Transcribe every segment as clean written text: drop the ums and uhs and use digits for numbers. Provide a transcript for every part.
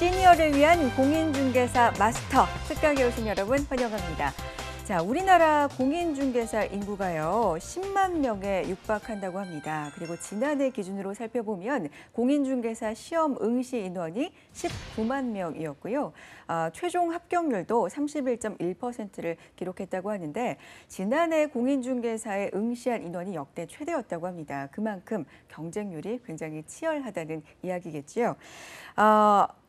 시니어를 위한 공인중개사 마스터 특강에 오신 여러분 환영합니다. 자, 우리나라 공인중개사 인구가요 10만 명에 육박한다고 합니다. 그리고 지난해 기준으로 살펴보면 공인중개사 시험 응시 인원이 19만 명이었고요. 최종 합격률도 31.1%를 기록했다고 하는데 지난해 공인중개사에 응시한 인원이 역대 최대였다고 합니다. 그만큼 경쟁률이 굉장히 치열하다는 이야기겠지요.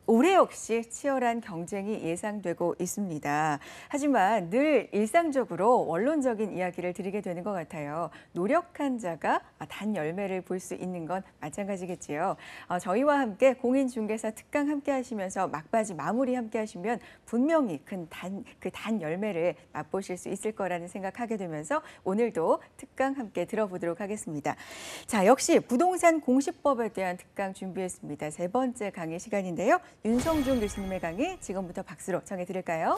올해 역시 치열한 경쟁이 예상되고 있습니다. 하지만 늘 일상적으로 원론적인 이야기를 드리게 되는 것 같아요. 노력한 자가 단 열매를 볼 수 있는 건 마찬가지겠지요. 저희와 함께 공인중개사 특강 함께 하시면서 막바지 마무리 함께 하시면 분명히 단 열매를 맛보실 수 있을 거라는 생각하게 되면서 오늘도 특강 함께 들어보도록 하겠습니다. 자, 역시 부동산 공시법에 대한 특강 준비했습니다. 세 번째 강의 시간인데요. 윤성중 교수님의 강의 지금부터 박수로 청해드릴까요?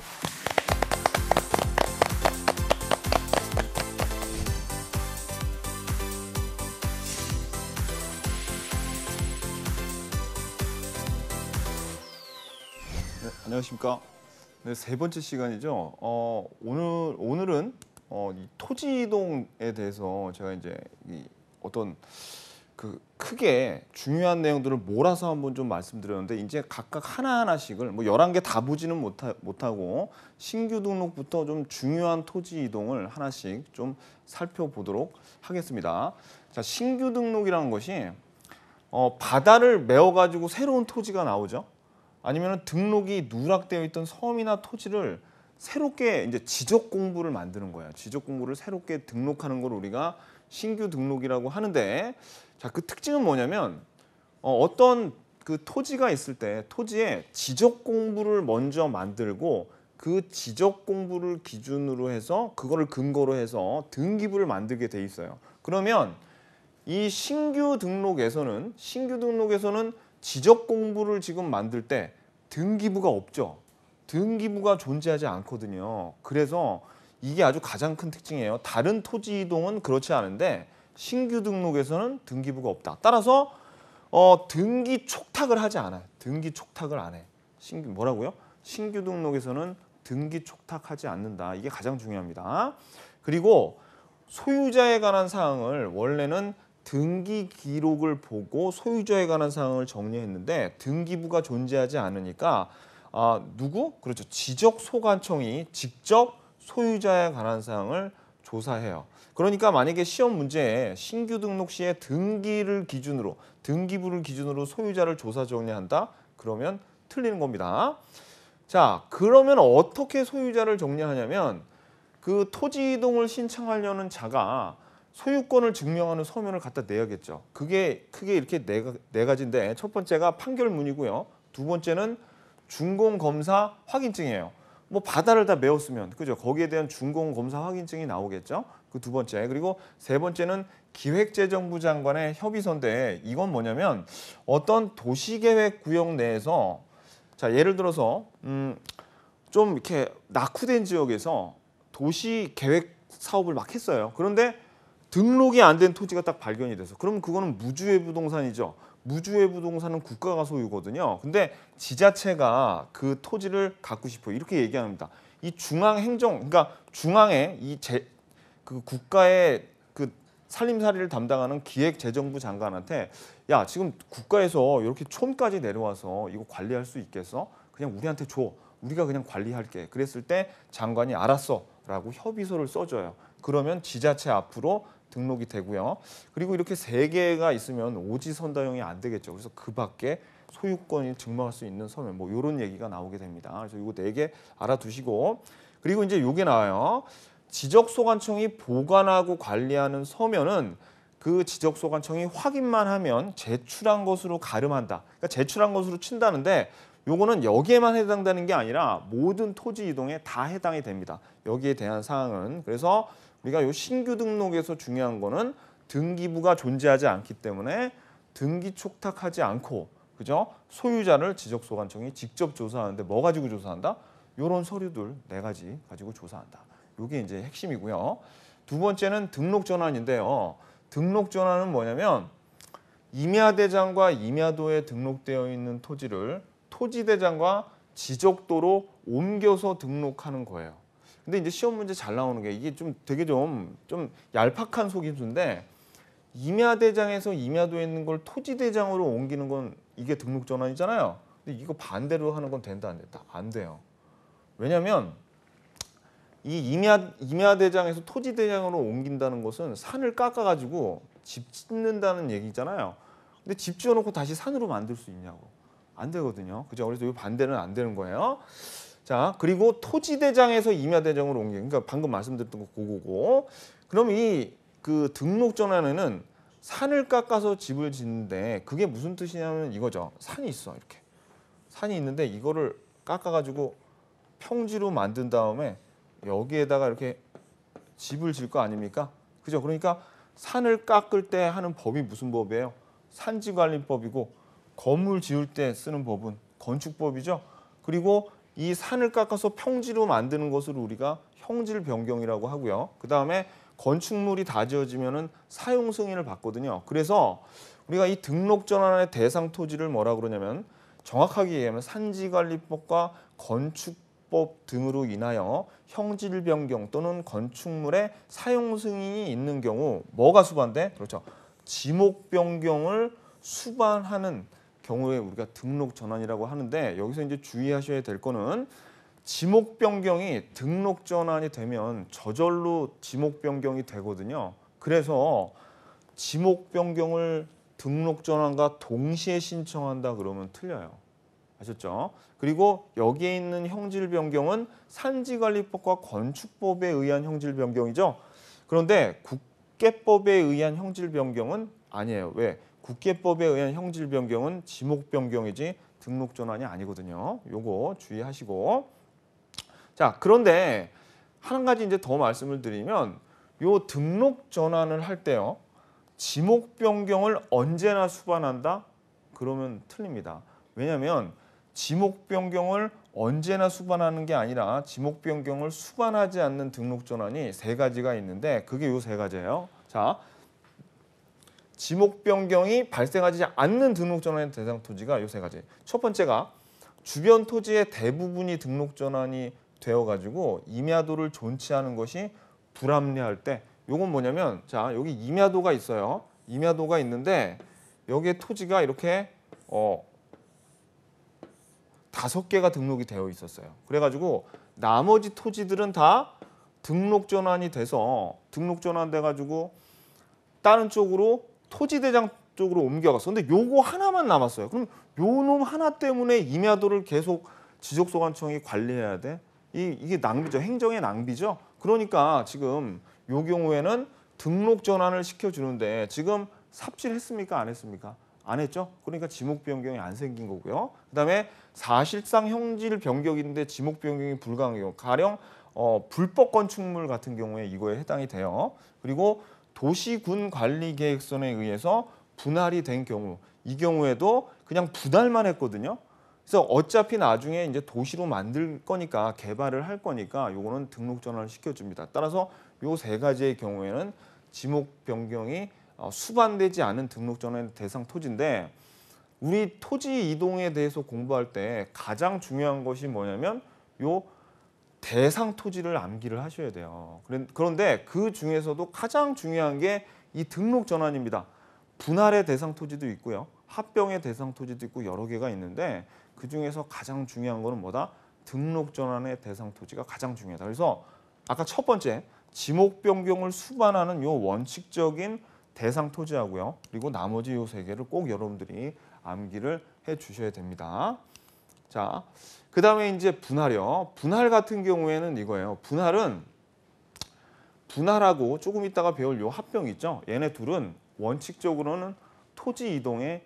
네, 안녕하십니까. 네, 세 번째 시간이죠. 오늘은 이 토지 이동에 대해서 제가 이제 어떤 크게 중요한 내용들을 몰아서 한번 좀 말씀드렸는데 이제 각각 하나하나씩을 뭐 11개 다 보지는 못하고 신규 등록부터 좀 중요한 토지 이동을 하나씩 좀 살펴보도록 하겠습니다. 자, 신규 등록이라는 것이 바다를 메워가지고 새로운 토지가 나오죠. 아니면 등록이 누락되어 있던 섬이나 토지를 새롭게 이제 지적 공부를 만드는 거예요. 지적 공부를 새롭게 등록하는 걸 우리가 신규 등록이라고 하는데, 자, 그 특징은 뭐냐면 어떤 그 토지가 있을 때 토지에 지적 공부를 먼저 만들고 그 지적 공부를 기준으로 해서 그거를 근거로 해서 등기부를 만들게 돼 있어요. 그러면 이 신규 등록에서는 지적 공부를 지금 만들 때 등기부가 없죠. 등기부가 존재하지 않거든요. 그래서 이게 아주 가장 큰 특징이에요. 다른 토지 이동은 그렇지 않은데 신규 등록에서는 등기부가 없다. 따라서 등기 촉탁을 하지 않아요. 등기 촉탁을 안 해. 뭐라고요? 신규 등록에서는 등기 촉탁하지 않는다. 이게 가장 중요합니다. 그리고 소유자에 관한 사항을 원래는 등기 기록을 보고 소유자에 관한 사항을 정리했는데 등기부가 존재하지 않으니까 그렇죠. 지적소관청이 직접 소유자에 관한 사항을 조사해요. 그러니까 만약에 시험 문제에 신규 등록 시에 등기부를 기준으로 소유자를 조사 정리한다? 그러면 틀리는 겁니다. 자, 그러면 어떻게 소유자를 정리하냐면 그 토지 이동을 신청하려는 자가 소유권을 증명하는 서면을 갖다 내야겠죠. 그게 크게 이렇게 네 가지인데 첫 번째가 판결문이고요. 두 번째는 준공검사 확인증이에요. 뭐 바다를 다 메웠으면 그죠? 거기에 대한 준공검사 확인증이 나오겠죠. 그 두 번째. 그리고 세 번째는 기획재정부 장관의 협의서인데 이건 뭐냐면 어떤 도시계획구역 내에서 자, 예를 들어서 좀 이렇게 낙후된 지역에서 도시계획 사업을 막 했어요. 그런데 등록이 안 된 토지가 딱 발견이 돼서 그럼 그거는 무주의 부동산이죠. 무주의 부동산은 국가가 소유거든요. 근데 지자체가 그 토지를 갖고 싶어 이렇게 얘기합니다. 이 그러니까 중앙에 그 국가의 그 살림살이를 담당하는 기획재정부 장관한테 야, 지금 국가에서 이렇게 촌까지 내려와서 이거 관리할 수 있겠어? 그냥 우리한테 줘. 우리가 그냥 관리할게. 그랬을 때 장관이 알았어라고 협의서를 써줘요. 그러면 지자체 앞으로 등록이 되고요. 그리고 이렇게 세 개가 있으면 오지선다형이 안 되겠죠. 그래서 그 밖에 소유권을 증명할 수 있는 서면 뭐 이런 얘기가 나오게 됩니다. 그래서 이거 네 개 알아두시고 그리고 이제 요게 나와요. 지적소관청이 보관하고 관리하는 서면은 그 지적소관청이 확인만 하면 제출한 것으로 가름한다. 그러니까 제출한 것으로 친다는데 요거는 여기에만 해당되는 게 아니라 모든 토지 이동에 다 해당이 됩니다. 여기에 대한 사항은. 그래서 우리가 요 신규 등록에서 중요한 거는 등기부가 존재하지 않기 때문에 등기 촉탁하지 않고 그죠? 소유자를 지적소관청이 직접 조사하는데 뭐 가지고 조사한다? 요런 서류들 네 가지 가지고 조사한다. 요게 이제 핵심이고요. 두 번째는 등록 전환인데요. 등록 전환은 뭐냐면 임야대장과 임야도에 등록되어 있는 토지를 토지대장과 지적도로 옮겨서 등록하는 거예요. 근데 이제 시험 문제 잘 나오는 게 이게 좀 되게 좀 얄팍한 속임수인데 임야대장에서 임야도에 있는 걸 토지대장으로 옮기는 건 이게 등록전환이잖아요. 근데 이거 반대로 하는 건 된다 안 된다? 안 돼요. 왜냐하면 이 임야대장에서 토지대장으로 옮긴다는 것은 산을 깎아가지고 집 짓는다는 얘기잖아요. 근데 집 지어놓고 다시 산으로 만들 수 있냐고. 안 되거든요. 그죠? 그래서 이 반대는 안 되는 거예요. 자, 그리고 토지대장에서 임야대장으로 옮기는, 그러니까 방금 말씀드렸던 거 그거고. 그럼 이 그 등록전환에는 산을 깎아서 집을 짓는데 그게 무슨 뜻이냐면 이거죠. 산이 있어, 이렇게. 산이 있는데 이거를 깎아가지고 평지로 만든 다음에 여기에다가 이렇게 집을 질 거 아닙니까? 그죠? 그러니까 산을 깎을 때 하는 법이 무슨 법이에요? 산지관리법이고 건물 지을 때 쓰는 법은 건축법이죠. 그리고 이 산을 깎아서 평지로 만드는 것을 우리가 형질 변경이라고 하고요. 그 다음에 건축물이 다 지어지면은 사용 승인을 받거든요. 그래서 우리가 이 등록 전환의 대상 토지를 뭐라 그러냐면 정확하게 얘기하면 산지관리법과 건축법 등으로 인하여 형질 변경 또는 건축물의 사용 승인이 있는 경우 뭐가 수반돼? 그렇죠. 지목 변경을 수반하는 경우에 우리가 등록 전환이라고 하는데 여기서 이제 주의하셔야 될 거는 지목 변경이 등록 전환이 되면 저절로 지목 변경이 되거든요. 그래서 지목 변경을 등록 전환과 동시에 신청한다 그러면 틀려요. 아셨죠? 그리고 여기에 있는 형질 변경은 산지관리법과 건축법에 의한 형질 변경이죠. 그런데 국계법에 의한 형질 변경은 아니에요. 왜? 국계법에 의한 형질 변경은 지목 변경이지 등록 전환이 아니거든요. 요거 주의하시고. 자, 그런데 한 가지 이제 더 말씀을 드리면 요 등록 전환을 할 때요. 지목 변경을 언제나 수반한다? 그러면 틀립니다. 왜냐하면 지목 변경을 언제나 수반하는 게 아니라 지목 변경을 수반하지 않는 등록 전환이 세 가지가 있는데 그게 요 세 가지예요. 자, 지목 변경이 발생하지 않는 등록 전환의 대상 토지가 요 세 가지. 첫 번째가 주변 토지의 대부분이 등록 전환이 되어가지고 임야도를 존치하는 것이 불합리할 때, 요건 뭐냐면 자 여기 임야도가 있어요. 임야도가 있는데 여기에 토지가 이렇게 5개가 등록이 되어 있었어요. 그래가지고 나머지 토지들은 다 등록 전환이 돼서 등록 전환 돼가지고 다른 쪽으로 토지대장 쪽으로 옮겨갔어. 근데 요거 하나만 남았어요. 그럼 요 놈 하나 때문에 임야도를 계속 지적소관청이 관리해야 돼? 이게 낭비죠. 행정의 낭비죠. 그러니까 지금 요 경우에는 등록 전환을 시켜주는데 지금 삽질했습니까? 안 했습니까? 안 했죠. 그러니까 지목 변경이 안 생긴 거고요. 그다음에 사실상 형질 변경인데 지목 변경이 불가한 경우, 가령 불법 건축물 같은 경우에 이거에 해당이 돼요. 그리고 도시군 관리 계획선에 의해서 분할이 된 경우, 이 경우에도 그냥 분할만 했거든요. 그래서 어차피 나중에 이제 도시로 만들 거니까 개발을 할 거니까 요거는 등록 전환을 시켜줍니다. 따라서 요 세 가지의 경우에는 지목 변경이 수반되지 않은 등록 전환의 대상 토지인데 우리 토지 이동에 대해서 공부할 때 가장 중요한 것이 뭐냐면 요 대상 토지를 암기를 하셔야 돼요. 그런데 그 중에서도 가장 중요한 게 이 등록 전환입니다. 분할의 대상 토지도 있고요. 합병의 대상 토지도 있고 여러 개가 있는데 그 중에서 가장 중요한 거는 뭐다? 등록 전환의 대상 토지가 가장 중요하다. 그래서 아까 첫 번째 지목 변경을 수반하는 요 원칙적인 대상 토지하고요. 그리고 나머지 요 세 개를 꼭 여러분들이 암기를 해 주셔야 됩니다. 자, 그다음에 이제 분할이요. 분할 같은 경우에는 이거예요. 분할하고 조금 있다가 배울 요 합병 있죠. 얘네 둘은 원칙적으로는 토지 이동에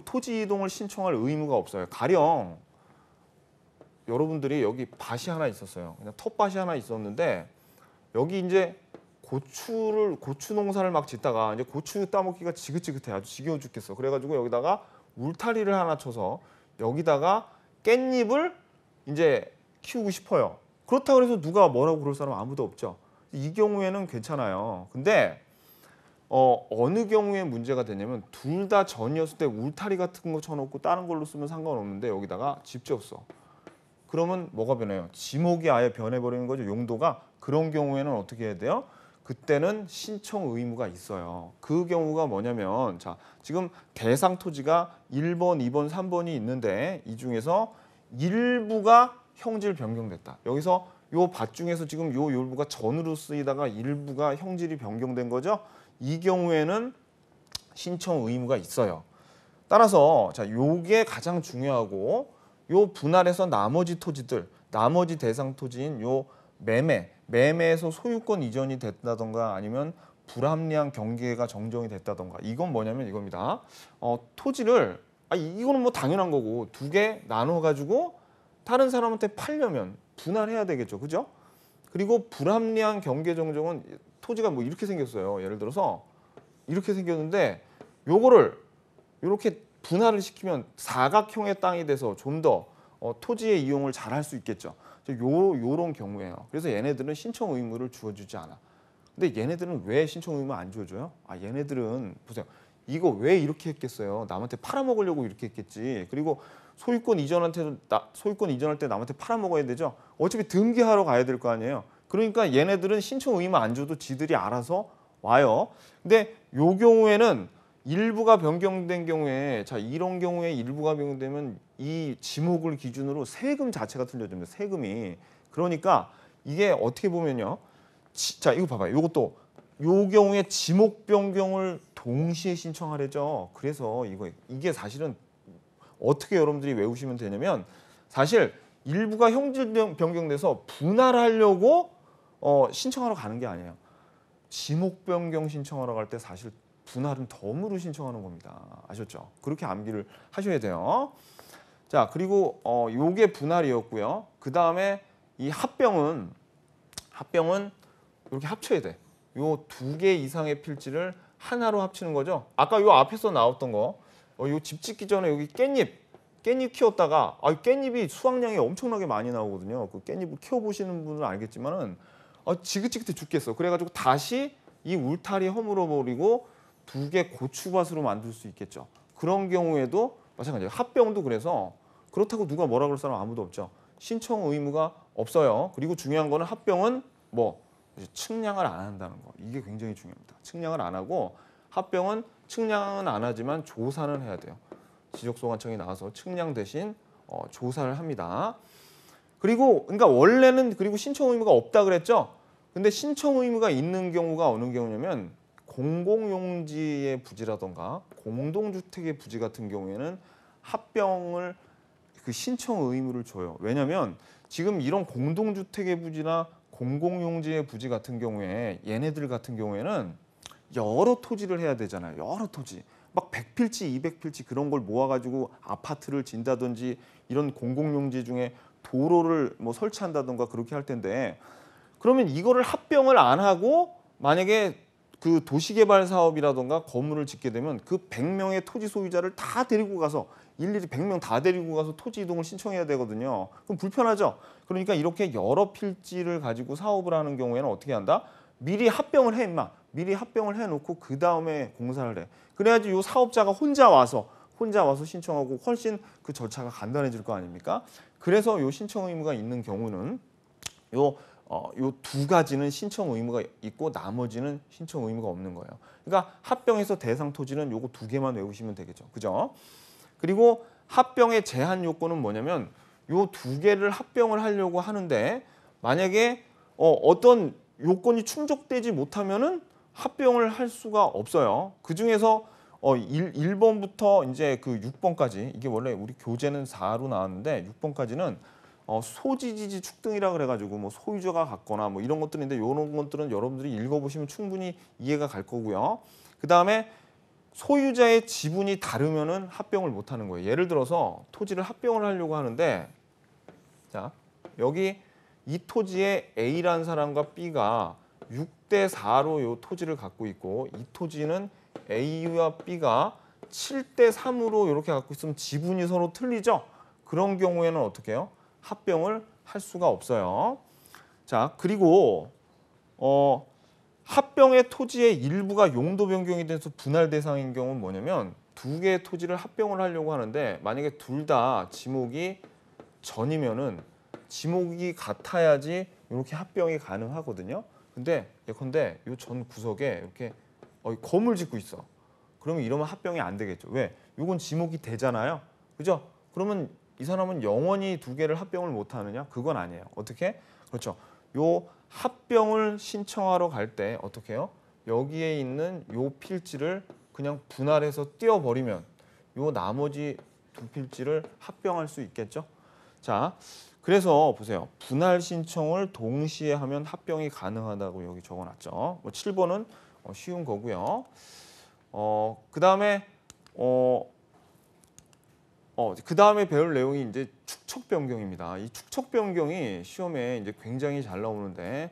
토지 이동을 신청할 의무가 없어요. 가령 여러분들이 여기 밭이 하나 있었어요. 그냥 텃밭이 하나 있었는데 여기 이제 고추 농사를 막 짓다가 이제 고추 따먹기가 지긋지긋해. 아주 지겨워 죽겠어. 그래가지고 여기다가 울타리를 하나 쳐서 여기다가 깻잎을 이제 키우고 싶어요. 그렇다고 해서 누가 뭐라고 그럴 사람 아무도 없죠. 이 경우에는 괜찮아요. 근데 어느 경우에 문제가 되냐면 둘 다 전이었을 때 울타리 같은 거 쳐놓고 다른 걸로 쓰면 상관없는데 여기다가 집 지었어. 그러면 뭐가 변해요? 지목이 아예 변해버리는 거죠. 용도가. 그런 경우에는 어떻게 해야 돼요? 그때는 신청 의무가 있어요. 그 경우가 뭐냐면 자 지금 대상 토지가 1번, 2번, 3번이 있는데 이 중에서 일부가 형질 변경됐다. 여기서 요 밭 중에서 지금 요 일부가 전으로 쓰이다가 일부가 형질이 변경된 거죠. 이 경우에는 신청 의무가 있어요. 따라서 자 요게 가장 중요하고 요 분할해서 나머지 토지들, 나머지 대상 토지인 요 매매에서 소유권 이전이 됐다던가 아니면 불합리한 경계가 정정이 됐다던가 이건 뭐냐면 이겁니다. 토지를 이거는 뭐 당연한 거고 두 개 나눠 가지고 다른 사람한테 팔려면 분할해야 되겠죠, 그죠? 그리고 불합리한 경계 정정은 토지가 뭐 이렇게 생겼어요. 예를 들어서 이렇게 생겼는데 요거를 이렇게 분할을 시키면 사각형의 땅이 돼서 좀 더 토지의 이용을 잘 할 수 있겠죠. 요런 경우예요. 그래서 얘네들은 신청 의무를 주어주지 않아. 근데 얘네들은 왜 신청 의무 안 주어줘요? 얘네들은 보세요. 이거 왜 이렇게 했겠어요? 남한테 팔아먹으려고 이렇게 했겠지. 그리고 소유권 이전할 때 남한테 팔아먹어야 되죠. 어차피 등기하러 가야 될 거 아니에요. 그러니까 얘네들은 신청 의무 안 줘도 지들이 알아서 와요. 근데 요 경우에는 일부가 변경된 경우에 자 이런 경우에 일부가 변경되면 이 지목을 기준으로 세금 자체가 틀려집니다. 세금이. 그러니까 이게 어떻게 보면요. 자 이거 봐봐요. 요것도 요 경우에 지목 변경을 동시에 신청하래죠. 그래서 이게 사실은 어떻게 여러분들이 외우시면 되냐면 사실 일부가 형질 변경돼서 분할하려고 신청하러 가는 게 아니에요. 지목 변경 신청하러 갈 때 사실 분할은 덤으로 신청하는 겁니다. 아셨죠? 그렇게 암기를 하셔야 돼요. 자, 그리고 요게 분할이었고요. 그 다음에 이 합병은 이렇게 합쳐야 돼. 요 두 개 이상의 필지를 하나로 합치는 거죠. 아까 요 앞에서 나왔던 거, 요 집 짓기 전에 여기 깻잎 키웠다가 깻잎이 수확량이 엄청나게 많이 나오거든요. 그 깻잎을 키워보시는 분은 알겠지만은 지긋지긋해 죽겠어. 그래가지고 다시 이 울타리 허물어 버리고 두 개 고추밭으로 만들 수 있겠죠. 그런 경우에도 마찬가지예요. 합병도 그래서 그렇다고 누가 뭐라 그럴 사람 아무도 없죠. 신청 의무가 없어요. 그리고 중요한 거는 합병은 측량을 안 한다는 거. 이게 굉장히 중요합니다. 측량을 안 하고 합병은 측량은 안 하지만 조사는 해야 돼요. 지적소관청이 나와서 측량 대신 조사를 합니다. 그러니까 원래는 그리고 신청 의무가 없다 그랬죠. 근데 신청 의무가 있는 경우가 어느 경우냐면 공공용지의 부지라던가 공동주택의 부지 같은 경우에는 합병을 그 신청 의무를 줘요. 왜냐하면 지금 이런 공동주택의 부지나 공공용지의 부지 같은 경우에 얘네들 같은 경우에는 여러 토지를 해야 되잖아요. 여러 토지. 막 100필지, 200필지 그런 걸 모아가지고 아파트를 진다든지 이런 공공용지 중에 도로를 설치한다든가 그렇게 할 텐데 그러면 이거를 합병을 안 하고 만약에 그 도시개발 사업이라던가 건물을 짓게 되면 그 100명의 토지 소유자를 다 데리고 가서 일일이 100명 다 데리고 가서 토지 이동을 신청해야 되거든요. 그럼 불편하죠. 그러니까 이렇게 여러 필지를 가지고 사업을 하는 경우에는 어떻게 한다? 미리 합병을 해 임마. 미리 합병을 해놓고 그 다음에 공사를 해. 그래야지 이 사업자가 혼자 와서 신청하고 훨씬 그 절차가 간단해질 거 아닙니까? 그래서 이 신청 의무가 있는 경우는 요 두 가지는 신청 의무가 있고 나머지는 신청 의무가 없는 거예요. 그러니까 합병에서 대상 토지는 요거 두 개만 외우시면 되겠죠. 그죠? 그리고 합병의 제한 요건은 뭐냐면 요 두 개를 합병을 하려고 하는데 만약에 어떤 요건이 충족되지 못하면은 합병을 할 수가 없어요. 그 중에서 1번부터 이제 그 6번까지 이게 원래 우리 교재는 4로 나왔는데 6번까지는 소지지지 축등이라 그래가지고 소유자가 같거나 이런 것들인데 이런 것들은 여러분들이 읽어보시면 충분히 이해가 갈 거고요. 그 다음에 소유자의 지분이 다르면은 합병을 못 하는 거예요. 예를 들어서 토지를 합병을 하려고 하는데 자 여기 이 토지에 A라는 사람과 B가 6대 4로 이 토지를 갖고 있고 이 토지는 A와 B가 7대 3으로 이렇게 갖고 있으면 지분이 서로 틀리죠. 그런 경우에는 어떻게 해요? 합병을 할 수가 없어요. 자 그리고 합병의 토지의 일부가 용도 변경이 돼서 분할 대상인 경우는 뭐냐면 두 개의 토지를 합병을 하려고 하는데 만약에 둘 다 지목이 전이면은 지목이 같아야지 이렇게 합병이 가능하거든요. 근데 예컨대 이 전 구석에 이렇게 건물 짓고 있어. 그러면 이러면 합병이 안 되겠죠. 왜? 이건 지목이 되잖아요. 그죠? 그러면 이 사람은 영원히 두 개를 합병을 못 하느냐? 그건 아니에요. 어떻게? 그렇죠. 요 합병을 신청하러 갈 때 어떻게 해요? 여기에 있는 요 필지를 그냥 분할해서 띄워버리면 요 나머지 두 필지를 합병할 수 있겠죠. 자, 그래서 보세요. 분할 신청을 동시에 하면 합병이 가능하다고 여기 적어놨죠. 뭐 7번은 쉬운 거고요. 그다음에 그다음에 배울 내용이 이제 축척 변경입니다. 이 축척 변경이 시험에 이제 굉장히 잘 나오는데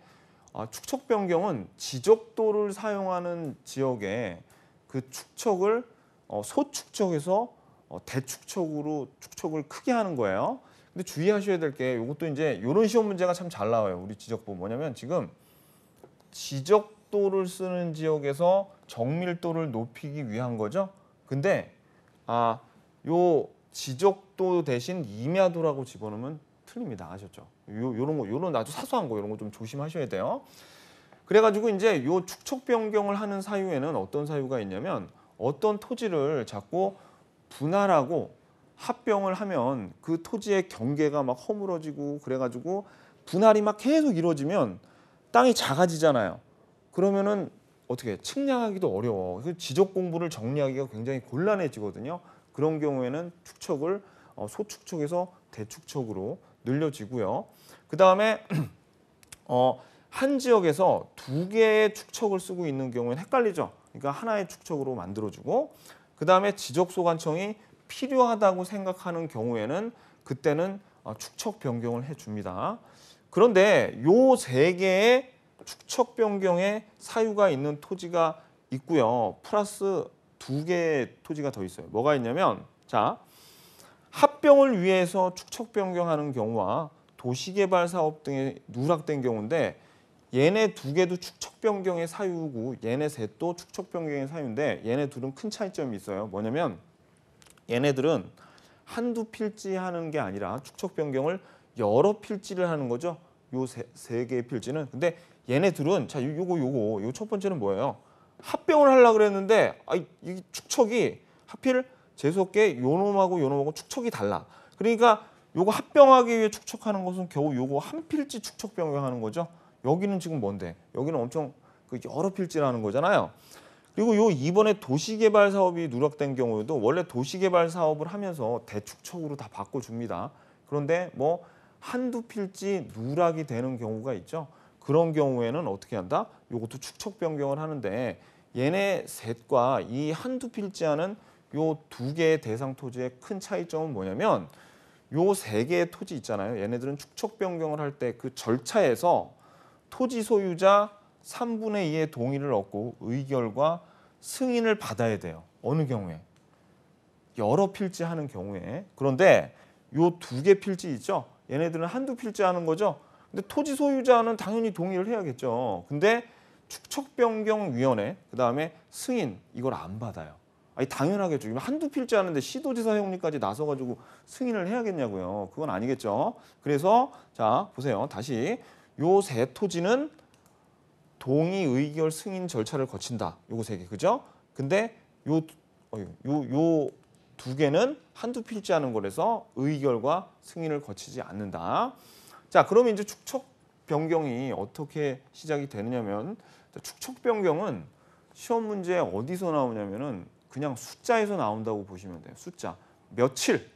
축척 변경은 지적도를 사용하는 지역에 그 축척을 소축척에서 대축척으로 축척을 크게 하는 거예요. 근데 주의하셔야 될 게 이것도 이제 이런 시험 문제가 참 잘 나와요. 우리 지적보 뭐냐면 지금 지적도를 쓰는 지역에서 정밀도를 높이기 위한 거죠. 근데 요 지적도 대신 임야도라고 집어넣으면 틀립니다. 아셨죠? 요런 아주 사소한 거 이런 거 좀 조심하셔야 돼요. 그래가지고 이제 요 축척 변경을 하는 사유에는 어떤 사유가 있냐면 어떤 토지를 자꾸 분할하고 합병을 하면 그 토지의 경계가 막 허물어지고 그래가지고 분할이 막 계속 이루어지면 땅이 작아지잖아요. 그러면은 어떻게 측량하기도 어려워. 그래서 지적 공부를 정리하기가 굉장히 곤란해지거든요. 그런 경우에는 축척을 소축척에서 대축척으로 늘려지고요. 그 다음에 한 지역에서 두 개의 축척을 쓰고 있는 경우에는 헷갈리죠. 그러니까 하나의 축척으로 만들어주고 그 다음에 지적소관청이 필요하다고 생각하는 경우에는 그때는 축척 변경을 해줍니다. 그런데 요 세 개의 축척 변경의 사유가 있는 토지가 있고요. 플러스 두 개의 토지가 더 있어요. 뭐가 있냐면 자 합병을 위해서 축척 변경하는 경우와 도시개발 사업 등에 누락된 경우인데 얘네 두 개도 축척 변경의 사유고 얘네 셋도 축척 변경의 사유인데 얘네 둘은 큰 차이점이 있어요. 뭐냐면 얘네들은 한두 필지 하는 게 아니라 축척 변경을 여러 필지를 하는 거죠. 요 세 개의 필지는. 근데 얘네들은 자 요거 첫 번째는 뭐예요? 합병을 하려고 그랬는데 이 축척이 하필 재수없게 요놈하고 축척이 달라. 그러니까 요거 합병하기 위해 축척하는 것은 겨우 요거 한 필지 축척 변경하는 거죠. 여기는 지금 뭔데? 여기는 엄청 여러 필지라는 거잖아요. 그리고 요 이번에 도시개발 사업이 누락된 경우에도 원래 도시개발 사업을 하면서 대축척으로 다 바꿔줍니다. 그런데 뭐 한두 필지 누락이 되는 경우가 있죠. 그런 경우에는 어떻게 한다? 요것도 축척 변경을 하는데 얘네 셋과 이 한두 필지하는 요 두 개의 대상 토지의 큰 차이점은 뭐냐면 요 세 개의 토지 있잖아요. 얘네들은 축척 변경을 할 때 그 절차에서 토지 소유자 3분의 2의 동의를 얻고 의결과 승인을 받아야 돼요. 어느 경우에? 여러 필지 하는 경우에. 그런데 요 두 개 필지 있죠? 얘네들은 한두 필지 하는 거죠? 근데 토지 소유자는 당연히 동의를 해야겠죠. 근데 축척변경위원회, 그다음에 승인 이걸 안 받아요. 아니 당연하겠죠. 한두 필지 하는데 시도지사 형님까지 나서가지고 승인을 해야겠냐고요. 그건 아니겠죠. 그래서 자 보세요. 다시 요 세 토지는 동의, 의결, 승인 절차를 거친다. 요거 세 개, 그죠? 근데 요 두 개는 한두 필지 하는 거라서 의결과 승인을 거치지 않는다. 자, 그러면 이제 축척 변경이 어떻게 시작이 되느냐면 축척 변경은 시험 문제 어디서 나오냐면은 그냥 숫자에서 나온다고 보시면 돼요. 숫자. 며칠,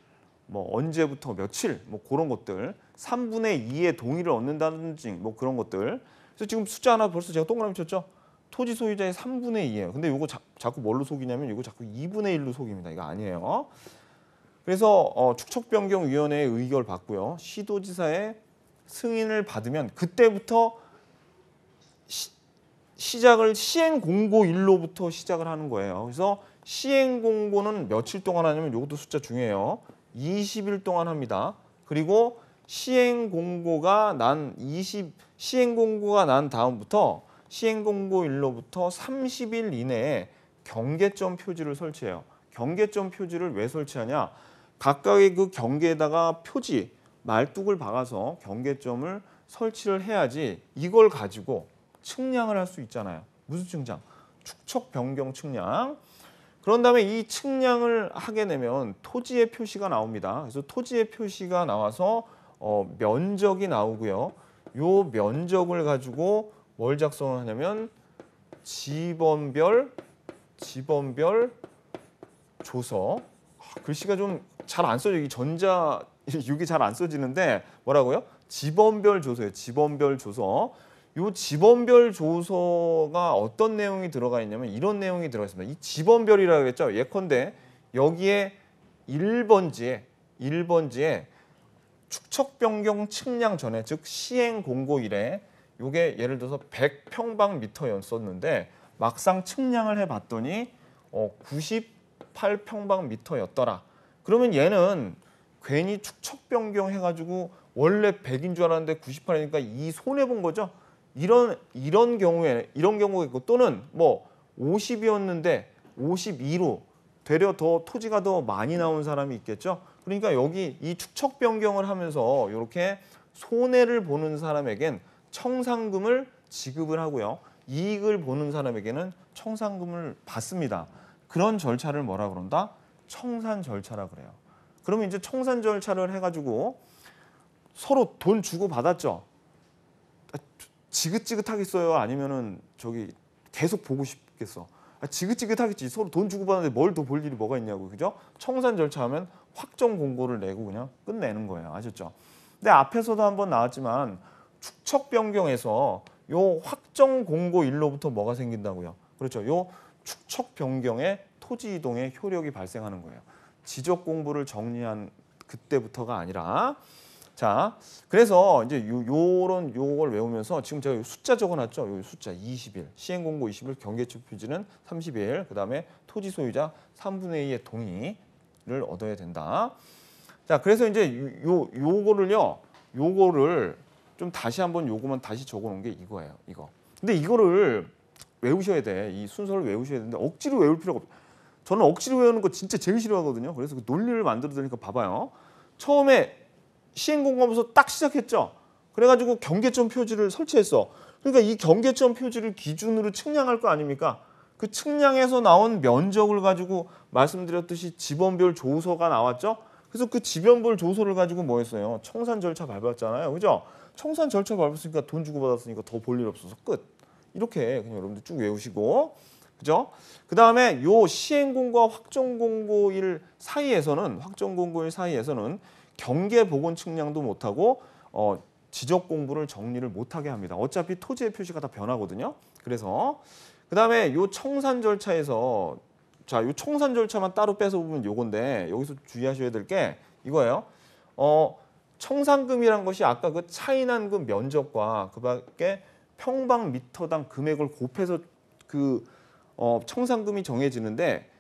뭐 언제부터 며칠, 뭐 그런 것들. 3분의 2의 동의를 얻는다든지 뭐 그런 것들. 그래서 지금 숫자 하나 벌써 제가 동그라미 쳤죠? 토지 소유자의 3분의 2예요. 근데 이거 자꾸 뭘로 속이냐면 이거 자꾸 2분의 1로 속입니다. 이거 아니에요. 그래서 축척변경위원회의 의결 받고요. 시도지사의 승인을 받으면 그때부터 시작을 시행공고일로부터 시작을 하는 거예요. 그래서 시행공고는 며칠 동안 하냐면 이것도 숫자 중요해요. 20일 동안 합니다. 그리고 시행공고가 난 다음부터 시행공고일로부터 30일 이내에 경계점 표지를 설치해요. 경계점 표지를 왜 설치하냐? 각각의 그 경계에다가 표지, 말뚝을 박아서 경계점을 설치를 해야지 이걸 가지고 측량을 할 수 있잖아요. 무슨 측량? 축척 변경 측량. 그런 다음에 이 측량을 하게 되면 토지의 표시가 나옵니다. 그래서 토지의 표시가 나와서 면적이 나오고요. 요 면적을 가지고 뭘 작성을 하냐면 지번별 조서. 글씨가 좀 잘 안 써져. 이 전자 6이 잘 안 써지는데 뭐라고요? 지번별 조서예요. 지번별 조서. 요 지번별 조서가 어떤 내용이 들어가 있냐면 이런 내용이 들어가 있습니다. 이 지번별이라고 했죠. 예컨대 여기에 1번지에 축척 변경 측량 전에 즉 시행 공고일에 요게 예를 들어서 100평방미터였었는데 막상 측량을 해 봤더니 98평방미터였더라. 그러면 얘는 괜히 축척 변경 해 가지고 원래 100인 줄 알았는데 98이니까 이 손해 본 거죠. 이런 경우에 이런 경우가 있고 또는 뭐 50이었는데 52로 되려 더 토지가 더 많이 나온 사람이 있겠죠. 그러니까 여기 이 축척 변경을 하면서 이렇게 손해를 보는 사람에겐 청산금을 지급을 하고요. 이익을 보는 사람에게는 청산금을 받습니다. 그런 절차를 뭐라 그런다? 청산 절차라 그래요. 그러면 이제 청산 절차를 해가지고 서로 돈 주고 받았죠. 지긋지긋하겠어요? 아니면은 저기 계속 보고 싶겠어? 지긋지긋하겠지. 서로 돈 주고 받는데 뭘 더 볼 일이 뭐가 있냐고, 그죠? 청산 절차하면 확정 공고를 내고 그냥 끝내는 거예요. 아셨죠? 근데 앞에서도 한번 나왔지만 축척 변경에서 요 확정 공고일로부터 뭐가 생긴다고요? 그렇죠? 요 축척 변경에 토지 이동의 효력이 발생하는 거예요. 지적 공부를 정리한 그때부터가 아니라. 자, 그래서 이제 요걸 외우면서 지금 제가 숫자 적어놨죠. 요 숫자 20일, 시행공고 20일, 경계점 표지는 30일, 그다음에 토지 소유자 3분의 2의 동의를 얻어야 된다. 자, 그래서 이제 요거를 좀 다시 한번 요거만 다시 적어놓은 게 이거예요. 이거. 근데 이거를 외우셔야 돼. 이 순서를 외우셔야 되는데 억지로 외울 필요가 없어요. 저는 억지로 외우는 거 진짜 제일 싫어하거든요. 그래서 그 논리를 만들어 드리니까 봐봐요. 처음에 시행공고하면서 딱 시작했죠. 그래가지고 경계점 표지를 설치했어. 그러니까 이 경계점 표지를 기준으로 측량할 거 아닙니까? 그 측량에서 나온 면적을 가지고 말씀드렸듯이 지번별 조서가 나왔죠. 그래서 그 지번별 조서를 가지고 뭐 했어요? 청산 절차 밟았잖아요. 그죠? 청산 절차 밟았으니까 돈 주고 받았으니까 더 볼 일 없어서 끝. 이렇게 그냥 여러분들 쭉 외우시고. 그죠? 그다음에 요 시행공고와 확정공고일 사이에서는 경계 복원 측량도 못하고 지적 공부를 정리를 못하게 합니다. 어차피 토지의 표시가 다 변하거든요. 그래서 그다음에 요 청산 절차에서 요 청산 절차만 따로 빼서 보면 요건데 여기서 주의하셔야 될 게 이거예요. 청산금이란 것이 아까 그 차이난 그 면적과 그밖에 평방미터당 금액을 곱해서 그 청산금이 정해지는데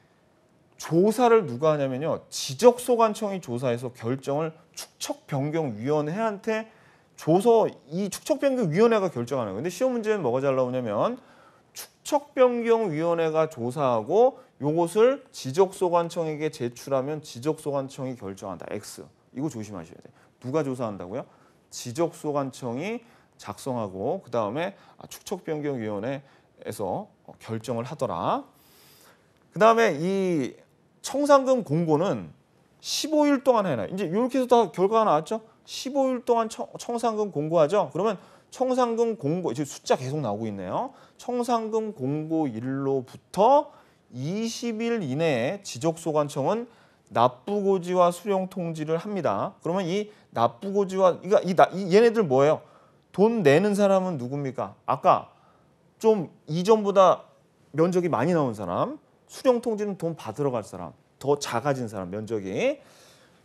조사를 누가 하냐면요. 지적소관청이 조사해서 결정을 축척변경위원회한테 줘서 이 축척변경위원회가 결정하는 거예요. 근데 시험 문제는 뭐가 잘 나오냐면 축척변경위원회가 조사하고 요것을 지적소관청에게 제출하면 지적소관청이 결정한다. X. 이거 조심하셔야 돼요. 누가 조사한다고요? 지적소관청이 작성하고 그다음에 축척변경위원회에서 결정을 하더라. 그다음에 이 청산금 공고는 15일 동안 해놔요. 이제 이렇게 해서 다 결과가 나왔죠? 15일 동안 청산금 공고하죠? 그러면 청산금 공고, 이제 숫자 계속 나오고 있네요. 청산금 공고일로부터 20일 이내에 지적소관청은 납부고지와 수령통지를 합니다. 그러면 이 납부고지와, 얘네들 뭐예요? 돈 내는 사람은 누굽니까? 아까 좀 이전보다 면적이 많이 나온 사람, 수령통지는 돈 받으러 갈 사람, 더 작아진 사람, 면적이.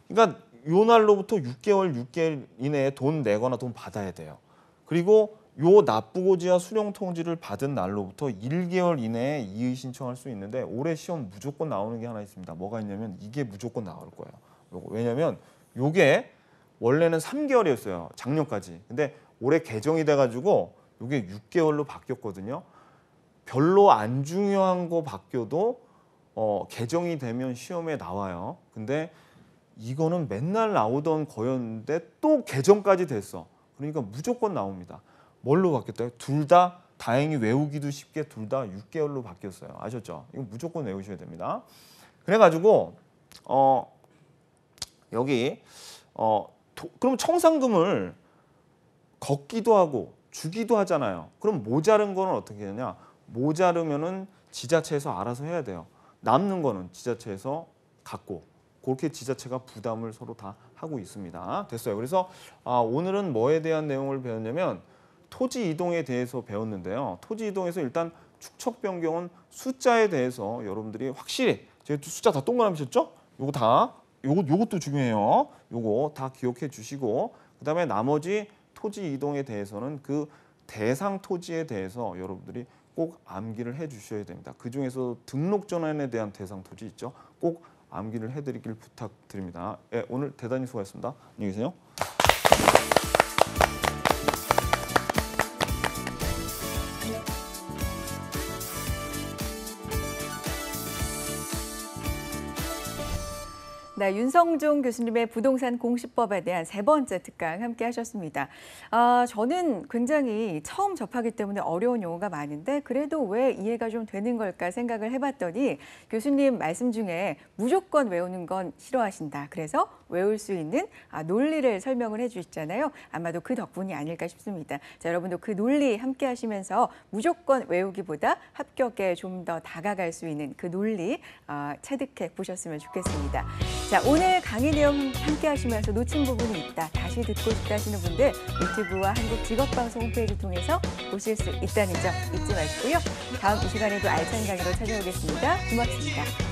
그러니까 요 날로부터 6개월 이내에 돈 내거나 돈 받아야 돼요. 그리고 요 납부고지와 수령통지를 받은 날로부터 1개월 이내에 이의 신청할 수 있는데 올해 시험 무조건 나오는 게 하나 있습니다. 뭐가 있냐면 이게 무조건 나올 거예요. 왜냐면 요게 원래는 3개월이었어요. 작년까지. 근데 올해 개정이 돼가지고 이게 6개월로 바뀌었거든요. 별로 안 중요한 거 바뀌어도 개정이 되면 시험에 나와요. 근데 이거는 맨날 나오던 거였는데 또 개정까지 됐어. 그러니까 무조건 나옵니다. 뭘로 바뀌었다요? 둘 다 다행히 외우기도 쉽게 둘 다 6개월로 바뀌었어요. 아셨죠? 이거 무조건 외우셔야 됩니다. 그래가지고 여기 그럼 청산금을 걷기도 하고 주기도 하잖아요. 그럼 모자른 거는 어떻게 하냐? 모자르면은 지자체에서 알아서 해야 돼요. 남는 거는 지자체에서 갖고 그렇게 지자체가 부담을 서로 다 하고 있습니다. 됐어요. 그래서 오늘은 뭐에 대한 내용을 배웠냐면 토지 이동에 대해서 배웠는데요. 토지 이동에서 일단 축척 변경은 숫자에 대해서 여러분들이 확실히 제가 숫자 다 동그라미 쳤죠? 요것도 중요해요. 요거 다 기억해 주시고 그다음에 나머지 토지 이동에 대해서는 그 대상 토지에 대해서 여러분들이 꼭 암기를 해 주셔야 됩니다. 그중에서 등록 전환에 대한 대상 토지 있죠? 꼭 암기를 해드리길 부탁드립니다. 예, 오늘 대단히 수고하셨습니다. 안녕히 계세요. 네, 윤성종 교수님의 부동산 공시법에 대한 세 번째 특강 함께 하셨습니다. 저는 굉장히 처음 접하기 때문에 어려운 용어가 많은데 그래도 왜 이해가 좀 되는 걸까 생각을 해봤더니 교수님 말씀 중에 무조건 외우는 건 싫어하신다. 그래서 외울 수 있는 논리를 설명을 해주시잖아요. 아마도 그 덕분이 아닐까 싶습니다. 자, 여러분도 그 논리 함께 하시면서 무조건 외우기보다 합격에 좀 더 다가갈 수 있는 그 논리 체득해 보셨으면 좋겠습니다. 자, 오늘 강의 내용 함께 하시면서 놓친 부분이 있다, 다시 듣고 싶다 하시는 분들 유튜브와 한국직업방송 홈페이지 통해서 보실 수 있다는 점 잊지 마시고요. 다음 이 시간에도 알찬 강의로 찾아오겠습니다. 고맙습니다.